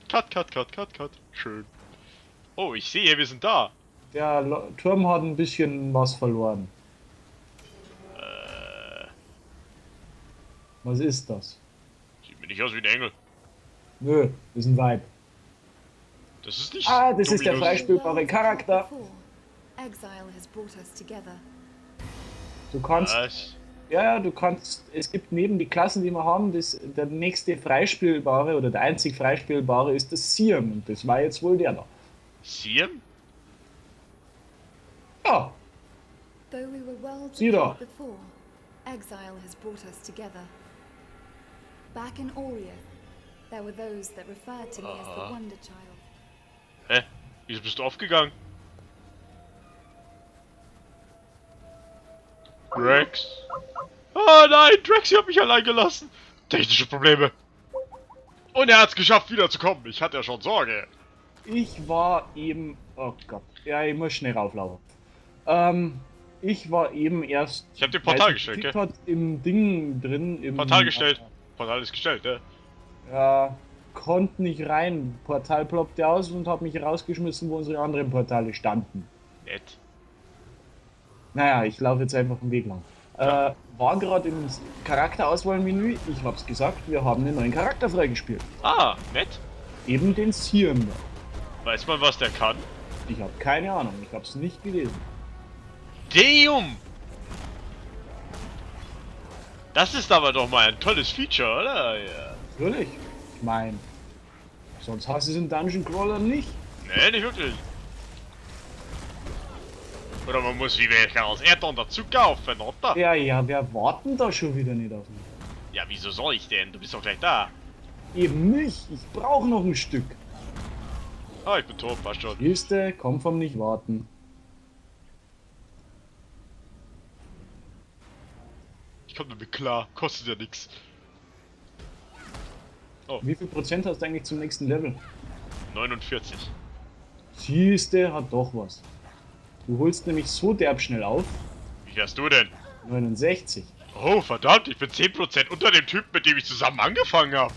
Cut. Schön. Oh, ich sehe, wir sind da. Der Turm hat ein bisschen was verloren. Was ist das? Sieht mir nicht aus wie ein Engel. Nö, ist ein Vibe. Das ist nicht Ah, das ist der Dominus. freispielbare Charakter. Exile has brought us together. Du kannst, Was? ja, du kannst, es gibt neben die Klassen, die wir haben, der nächste freispielbare oder der einzig freispielbare ist das Siam und das war jetzt wohl der da. Siam? Ja, Though we were well Sieh da. prepared before, exile has brought us together. Back in Oriath, there were those that referred to me as the Wonder Child. Hä? Wieso bist du aufgegangen? Drax. Oh nein, Drax, hat mich allein gelassen. Technische Probleme. Und er hat es geschafft, wiederzukommen. Ich hatte ja schon Sorge. ich war eben, oh Gott, ja, ich muss schnell rauflaufen. Ich war eben erst, Ich hab dir Portal weil gestellt, geklickt gell? hat, im Ding drin. Im, Portal gestellt. Portal ist gestellt, ne? Ja, konnte nicht rein. Portal ploppte aus und hat mich rausgeschmissen, wo unsere anderen Portale standen. Nett. Naja, ich laufe jetzt einfach den Weg lang. Ja. War gerade im Charakterauswahlmenü, ich hab's gesagt, wir haben einen neuen Charakter freigespielt. Ah, nett. Eben den Siam. Weiß man, was der kann? Ich habe keine Ahnung, ich hab's nicht gelesen. Damn! Das ist aber doch mal ein tolles Feature, oder? Ja. Natürlich. Ich meine, sonst hast du es in Dungeon Crawler nicht. Nee, nicht wirklich. Oder man muss wie welcher aus Erdon dazu kaufen, oder? Ja, wer warten da schon wieder nicht auf mich? Ja, wieso soll ich denn? Du bist doch gleich da. Eben nicht, ich brauche noch ein Stück. Ah, ich bin tot, passt schon. Siehste, komm vom nicht warten. Ich komm damit klar, kostet ja nix. Wie viel Prozent hast du eigentlich zum nächsten Level? 49. Siehste, hat doch was. Du holst nämlich so derb schnell auf. Wie wärst du denn? 69. Oh, verdammt, ich bin 10% unter dem Typ, mit dem ich zusammen angefangen habe.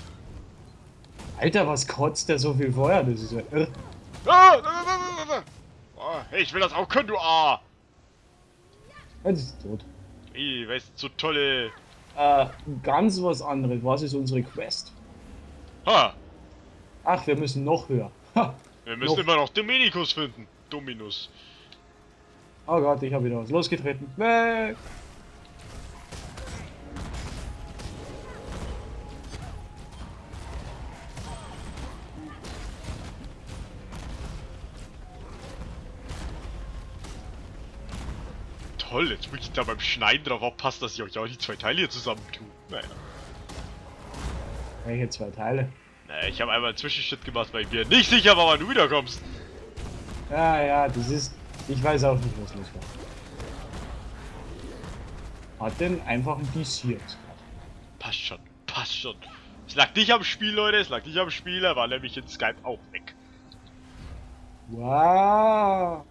Alter, was kotzt der so viel Feuer? Das ist ja irre. Oh, hey, ich will das auch können, du A. Jetzt ist tot. Ey, weißt du, so tolle... Ganz was anderes. Was ist unsere Quest? Ha, Ach, wir müssen noch höher. Ha. wir müssen Noch. immer noch Dominikus finden. Dominus. Oh Gott, ich habe wieder was losgetreten. Weg! Toll, jetzt muss ich da beim Schneiden drauf aufpassen, dass ich euch auch die zwei Teile hier zusammen tue. Naja. Welche zwei Teile? Naja, ich habe einmal einen Zwischenschritt gemacht, weil ich mir nicht sicher war, wann du wiederkommst. Ja, das ist. Ich weiß auch nicht, was los war. Hat denn einfach ein DC jetzt gerade? Passt schon, passt schon. Es lag nicht am Spiel, Leute, es lag nicht am Spiel, er war nämlich in Skype auch weg. Wow!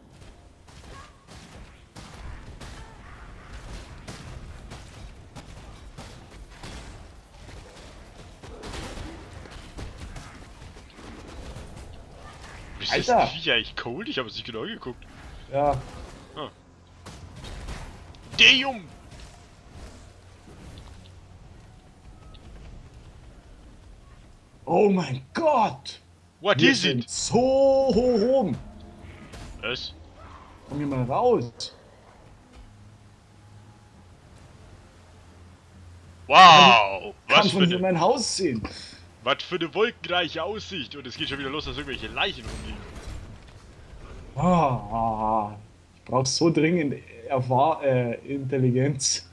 Ist Alter! das Viech eigentlich cold? Ich habe es nicht genau geguckt. Ja, Damn! oh mein Gott! What Wir is sind it? so hoch oben! Was? Komm hier mal raus! Wow! Kann Was von für, hier eine, mein Haus sehen! was für eine wolkenreiche Aussicht! Und es geht schon wieder los, dass irgendwelche Leichen rumliegen. Ich brauch so dringend Intelligenz.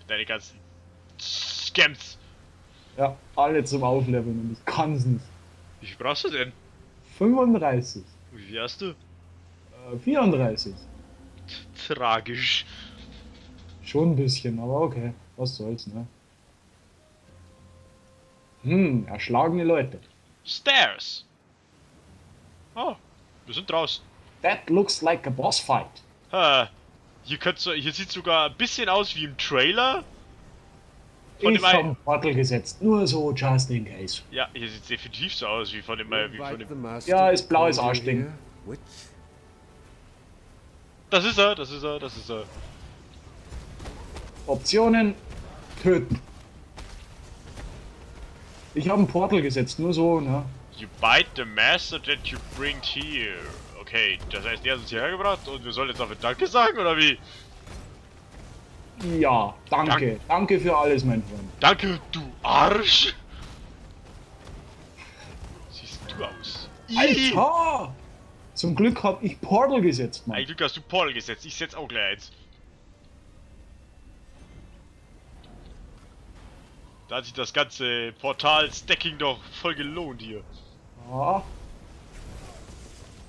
Deine ganzen Scams. Ja, alle zum Aufleveln und ich kann's nicht. Wie viel brauchst du denn? 35, Wie viel hast du? 34. Tragisch. Schon ein bisschen, aber okay. Was soll's, ne? Erschlagene Leute. Stairs. Oh, wir sind draußen. That looks like a boss fight. Hier sieht sogar ein bisschen aus wie im Trailer. Von Ich dem hab ein Portal gesetzt, nur so, just in case. Ja, hier sieht definitiv so aus wie von dem, wie von dem. Ja, ist blaues Arschding. Das ist er, das ist er, das ist er. Optionen, töten. Ich habe ein Portal gesetzt, nur so, ne? You bite the master that you bring here. Okay, das heißt, er hat uns hierher gebracht und wir sollen jetzt dafür Danke sagen, oder wie? Ja, danke. Danke für alles, mein Freund. Danke, du Arsch! Siehst du aus? Ih! Alter! Zum Glück habe ich Portal gesetzt, Mann. Ein Glück hast du Portal gesetzt, ich setz auch gleich eins. Da hat sich das ganze Portal-Stacking doch voll gelohnt hier. Ja,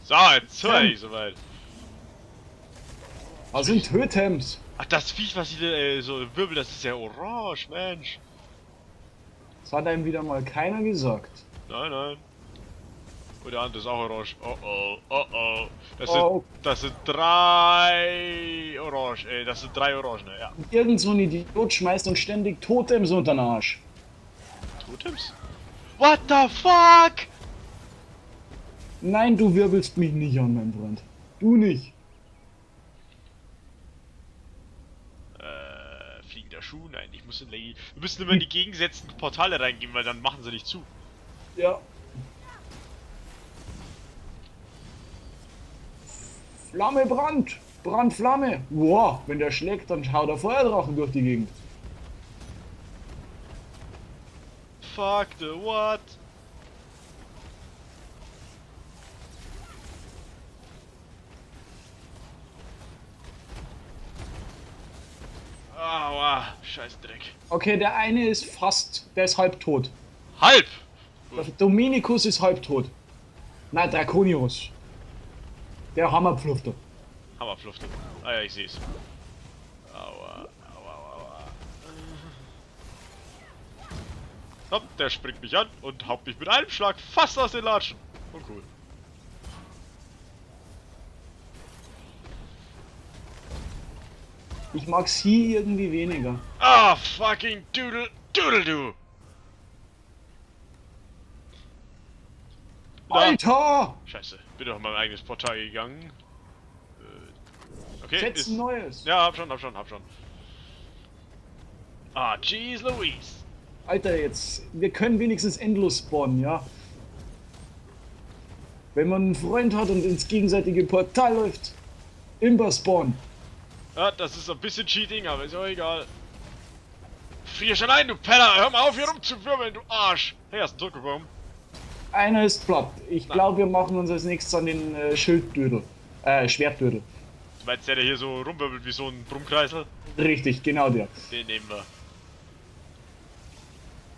So, jetzt höre ich soweit. das sind Totems. Ach, das Viech, was hier so wirbelt, das ist ja orange, Mensch. Das hat einem wieder mal keiner gesagt. Nein, nein. Und der andere ist auch orange. Oh oh, oh oh. Oh. Das sind drei orange, das sind drei Orangen, ja. Irgend so ein Idiot schmeißt uns ständig Totems unter den Arsch. Totems? What the fuck? Nein, du wirbelst mich nicht an, mein Freund. Du nicht. Fliegender Schuh? Nein, ich muss in die... Wir müssen immer in die gegengesetzten Portale reingehen, weil dann machen sie nicht zu. Ja. Flamme, Brand! Brand, Flamme! Wow, wenn der schlägt, dann haut der Feuerdrachen durch die Gegend. Fuck the what? Aua, scheiß Dreck. Okay, der eine ist fast, der ist halb tot. Halb! Der Dominikus ist halb tot. Nein, Draconius. Der Hammerpflufter. Hammerflufte. Ah ja, ich seh's. Aua, aua, aua. Hopp, der springt mich an und haut mich mit einem Schlag fast aus den Latschen. Oh cool. Ich mag sie irgendwie weniger. Ah, fucking Doodle, Doodle du! Alter! Scheiße, bin doch in mein eigenes Portal gegangen. Okay, Setz ist... ein neues. Ja, hab schon. Ah, jeez Louise. Alter, jetzt, wir können wenigstens endlos spawnen, ja? Wenn man einen Freund hat und ins gegenseitige Portal läuft, immer spawnen. Ja, das ist ein bisschen Cheating, aber ist auch egal. Frier schon ein, du Penner! Hör mal auf, hier rumzuwirbeln, du Arsch! Hey, hast du zurückgekommen? Einer ist platt. Ich glaube, wir machen uns als nächstes an den Schilddödel. Schwertdödel. Du meinst der hier so rumwirbelt wie so ein Brummkreisel? Richtig, genau der. Den nehmen wir.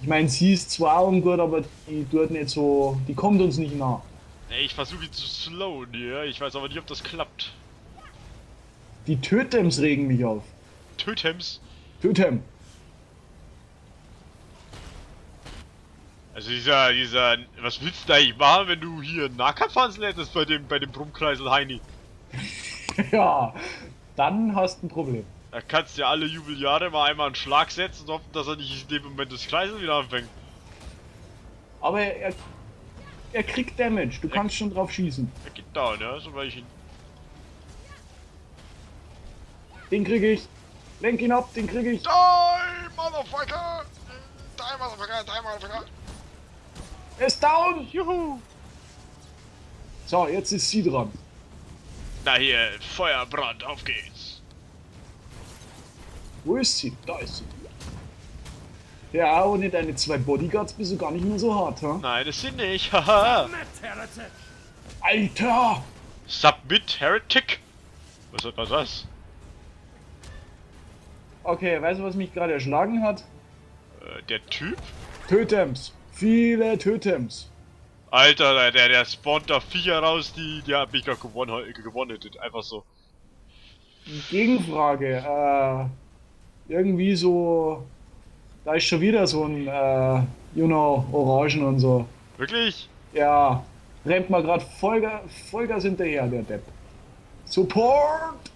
Ich meine, sie ist zwar ungut, aber die tut nicht so. Die kommt uns nicht nah. Ey, ich versuche ihn zu slowen hier, ich weiß aber nicht, ob das klappt. Die Totems regen mich auf. Totems? Totem. Also dieser, was willst du eigentlich machen, wenn du hier Nahkampfhanseln hättest bei dem Brummkreisel Heini? Ja, dann hast du ein Problem. Da kannst du ja alle Jubeljahre mal einmal einen Schlag setzen und hoffen, dass er nicht in dem Moment das Kreisel wieder anfängt. Aber er kriegt Damage, du kannst schon drauf schießen. Er geht down, ja, so weil ich ihn... Den krieg ich. Lenk ihn ab, den krieg ich. Die Motherfucker! Die Motherfucker! Er ist down! Juhu! So, jetzt ist sie dran. Na hier, Feuerbrand, auf geht's! Wo ist sie? Da ist sie. Ja, ohne deine zwei Bodyguards bist du gar nicht mehr so hart, ha? Nein, das sind nicht, haha! Alter! Submit Heretic? Was das? Okay, weißt du, was mich gerade erschlagen hat? Der Typ? Totems. Viele Totems. Alter, der spawnt da Viecher raus, die hat mich gerade gewonnen, einfach so. Gegenfrage. Irgendwie so. Da ist schon wieder so ein, Orangen und so. Wirklich? Ja. Rennt mal gerade Vollgas hinterher, der Depp. Support!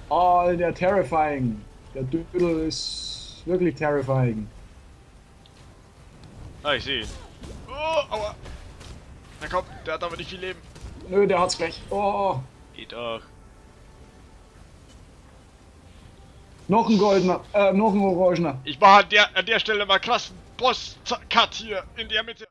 Oh, der terrifying. Der Dödel ist wirklich terrifying. Ah, ich sehe ihn. Oh, aua. Na komm, der hat aber nicht viel Leben. Nö, der hat's gleich. Oh, Geht doch. noch ein goldener, noch ein orangener. Ich mache an der Stelle mal krassen Boss-Cut hier in der Mitte.